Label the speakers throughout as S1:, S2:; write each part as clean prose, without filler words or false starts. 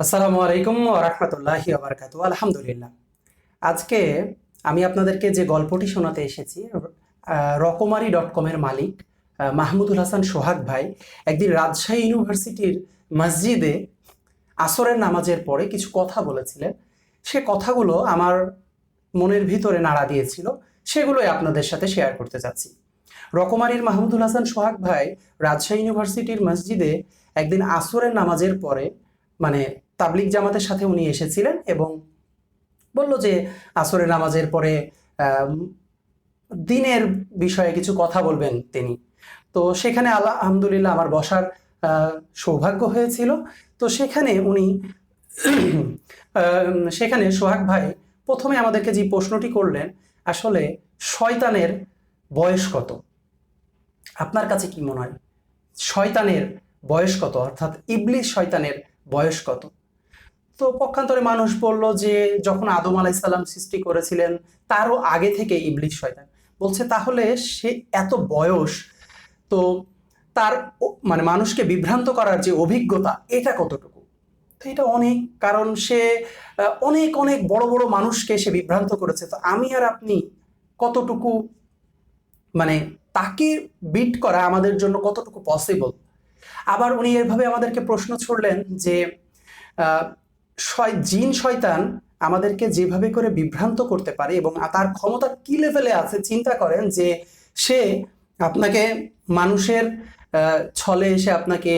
S1: আসসালামু আলাইকুম ওয়া রাহমাতুল্লাহি ওয়া বারাকাতুহু। আলহামদুলিল্লাহ। আজকে আমি আপনাদেরকে যে গল্পটি শোনাতে এসেছি, রকমারি.com এর মালিক মাহমুদুল হাসান সোহাগ ভাই একদিন রাজশাহী ইউনিভার্সিটির মসজিদে আসরের নামাজের পরে কিছু কথা বলেছিলেন। সে কথাগুলো আমার মনের ভিতরে নাড়া দিয়েছিল, সেগুলোই আপনাদের সাথে শেয়ার করতে চাচ্ছি। রকমারির মাহমুদুল হাসান সোহাগ ভাই রাজশাহী ইউনিভার্সিটির মসজিদে একদিন আসরের নামাজের পরে, মানে তাবলিগ জামাতের সাথে উনি এসেছিলেন এবং বলল যে আসরের নামাজের পরে আম, দিনের বিষয়ে কিছু কথা বলবেন তিনি। তো সেখানে আলহামদুলিল্লাহ আমার বসার সৌভাগ্য হয়েছিল। তো সেখানে উনি সেখানে সোহাগ ভাই প্রথমে আমাদেরকে যে প্রশ্নটি করলেন, আসলে শয়তানের বয়স কত? আপনার কাছে কি মনে হয় শয়তানের বয়স কত, অর্থাৎ ইবলিস শয়তানের বয়স কত? তো পক্ষান্তরে মানুষ বলল যে যখন আদম আলাইসাল্লাম সৃষ্টি করেছিলেন তারও আগে থেকে ইবলিস শয়তান। বলছে তাহলে সে এত বয়স, তো তার মানে মানুষকে বিভ্রান্ত করার যে অভিজ্ঞতা এটা কতটুকু? তো এটা অনেক, কারণ সে অনেক অনেক বড় বড় মানুষকে সে বিভ্রান্ত করেছে। তো আমি আর আপনি কতটুকু, মানে তাকে বিট করা আমাদের জন্য কতটুকু পসিবল? আবার উনি এভাবে আমাদেরকে প্রশ্ন ছুড়লেন যে আহ, জিন শয়তান আমাদেরকে যেভাবে করে বিভ্রান্ত করতে পারে এবং তার ক্ষমতা কি লেভেলে আছে, চিন্তা করেন যে সে আপনাকে মানুষের ছলে এসে আপনাকে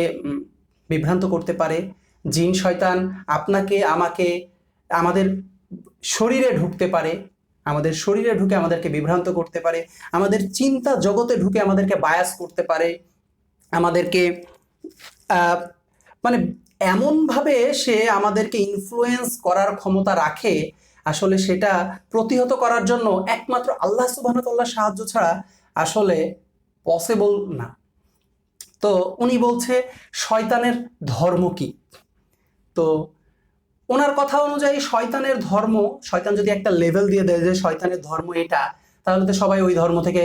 S1: বিভ্রান্ত করতে পারে। জিন শয়তান আপনাকে আমাকে আমাদের শরীরে ঢুকতে পারে, আমাদের শরীরে ঢুকে আমাদেরকে বিভ্রান্ত করতে পারে, আমাদের চিন্তা জগতে ঢুকে আমাদেরকে বায়াস করতে পারে, আমাদেরকে মানে এমনভাবে সে আমাদেরকে ইনফ্লুয়েন্স করার ক্ষমতা রাখে, আসলে সেটা প্রতিহত করার জন্য একমাত্র আল্লাহ সুবহানাহু ওয়া তাআলার সাহায্য ছাড়া আসলে পসিবল না। তো উনি বলছে শয়তানের ধর্ম কি? তো ওনার কথা অনুযায়ী শয়তানের ধর্ম, শয়তান যদি একটা লেভেল দিয়ে দেয় যে শয়তানের ধর্ম এটা, তাহলে তো সবাই ওই ধর্ম থেকে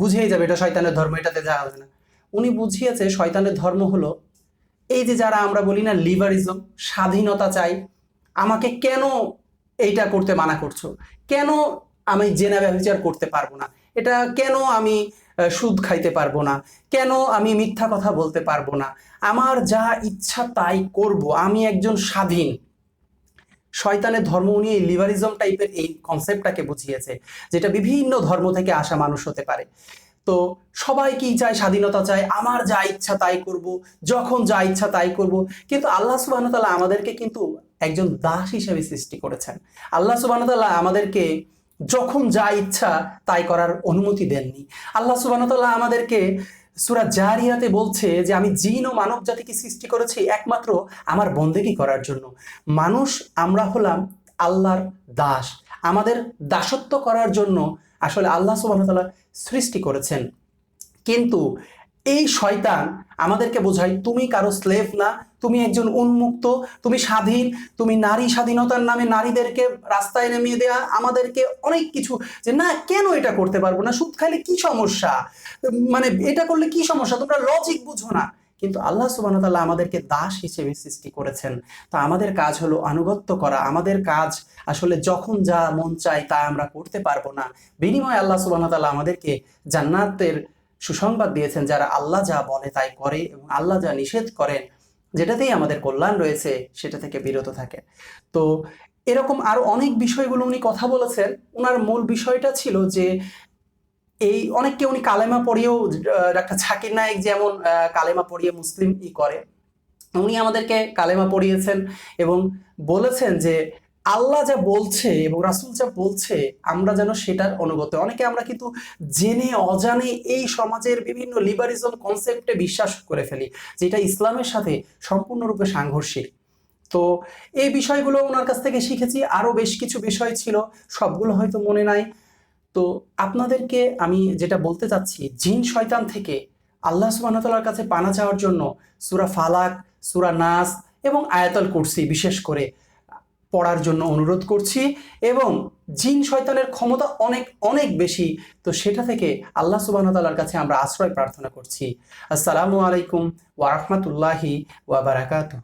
S1: বুঝেই যাবে এটা শয়তানের ধর্ম, এটাতে যাওয়া যাবে না। উনি বুঝিয়েছে শয়তানের ধর্ম হলো এই যে যারা আমরা বলি না লিবারিজম, স্বাধীনতা চাই, আমাকে কেন এইটা করতে মানা করছো, কেন আমি জেনা ব্যভিচার করতে পারবো না, এটা কেন আমি সুদ খাইতে পারবো না, কেন আমি মিথ্যা কথা বলতে পারবো না, আমার যা ইচ্ছা তাই করব, আমি একজন স্বাধীন। শয়তানের ধর্ম উনি এই লিবারিজম টাইপের এই কনসেপ্টটাকে বুঝিয়েছে, যেটা বিভিন্ন ধর্ম থেকে আসা মানুষ হতে পারে। তো সবাই কি চায়? স্বাধীনতা চায়, আমার যা ইচ্ছা তাই করব, যখন যা ইচ্ছা তাই করব। কিন্তু আল্লাহ সুবহানাহু ওয়া তাআলা আমাদেরকে কিন্তু একজন দাস হিসেবে সৃষ্টি করেছেন। আল্লাহ সুবহানাহু ওয়া তাআলা আমাদেরকে যখন যা ইচ্ছা তাই করার অনুমতি দেননি। আল্লাহ সুবহানাহু ওয়া তাআলা আমাদেরকে সূরা জারিয়াতে বলছে যে আমি জিন ও মানব জাতিকে সৃষ্টি করেছি একমাত্র আমার বন্দেগী করার জন্য। মানুষ আমরা হলাম আল্লাহর দাস, আমাদের দাসত্ব করার জন্য আসলে আল্লাহ সুবহানাহু ওয়া তাআলা সৃষ্টি করেছেন। কিন্তু এই শয়তান আমাদেরকে বোঝায় তুমি কারো স্লেভ না, তুমি একজন উন্মুক্ত, তুমি স্বাধীন, তুমি নারী স্বাধীনতার নামে নারীদেরকে রাস্তায় নামিয়ে দেয়া, আমাদেরকে অনেক কিছু, যে না কেন এটা করতে পারবো না, সুদ খাইলে কি সমস্যা, মানে এটা করলে কি সমস্যা, তোমরা লজিক বুঝো না। কিন্তু আল্লাহ সুবহানাহু ওয়া তাআলা আমাদেরকে দাস হিসেবে সৃষ্টি করেছেন। তো আমাদের কাজ হলো আনুগত্য করা, আমাদের কাজ আসলে যখন যা মন চায় তা আমরা করতে পারবো না। বিনিময়ে আল্লাহ সুবহানাহু ওয়া তাআলা আমাদেরকে জান্নাতের সুসংবাদ দিয়েছেন যারা আল্লাহ যা বলে তাই করে এবং আল্লাহ যা নিষেধ করেন, যেটাতেই আমাদের কল্যাণ রয়েছে, সেটা থেকে বিরত থাকে। তো এরকম আরো অনেক বিষয়গুলো উনি কথা বলেছেন। ওনার মূল বিষয়টা ছিল যে এই অনেককে উনি কালেমা পড়িয়েও, ডাক্তার জাকির নায়েক যেমন কালেমা পড়িয়ে মুসলিম করে, উনি আমাদেরকে কালেমা পড়িয়েছেন এবং বলেছেন যে আল্লাহ যা বলছে এবং রাসূল যা বলছে আমরা যেন সেটার অনুগত। অনেকে আমরা কিন্তু জেনে অজানে এই সমাজের বিভিন্ন লিবারিজম কনসেপ্টে বিশ্বাস করে ফেলি, যেটা ইসলামের সাথে সম্পূর্ণরূপে সাংঘর্ষিক। তো এই বিষয়গুলো ওনার কাছ থেকে শিখেছি। আরো বেশ কিছু বিষয় ছিল, সবগুলো হয়তো মনে নাই। তো আপনাদেরকে আমি যেটা বলতে চাচ্ছি, জিন শয়তান থেকে আল্লাহ সুবহানাহু ওয়া তাআলার কাছে পানা চাওয়ার জন্য সূরা ফালাক, সূরা নাস এবং আয়াতুল কুরসি বিশেষ করে পড়ার জন্য অনুরোধ করছি। এবং জিন শয়তানের ক্ষমতা অনেক অনেক বেশি, তো সেটা থেকে আল্লাহ সুবহানাহু ওয়া তাআলার কাছে আমরা আশ্রয় প্রার্থনা করছি। আসসালামু আলাইকুম ওয়া রাহমাতুল্লাহি ওয়া বারাকাতুহু।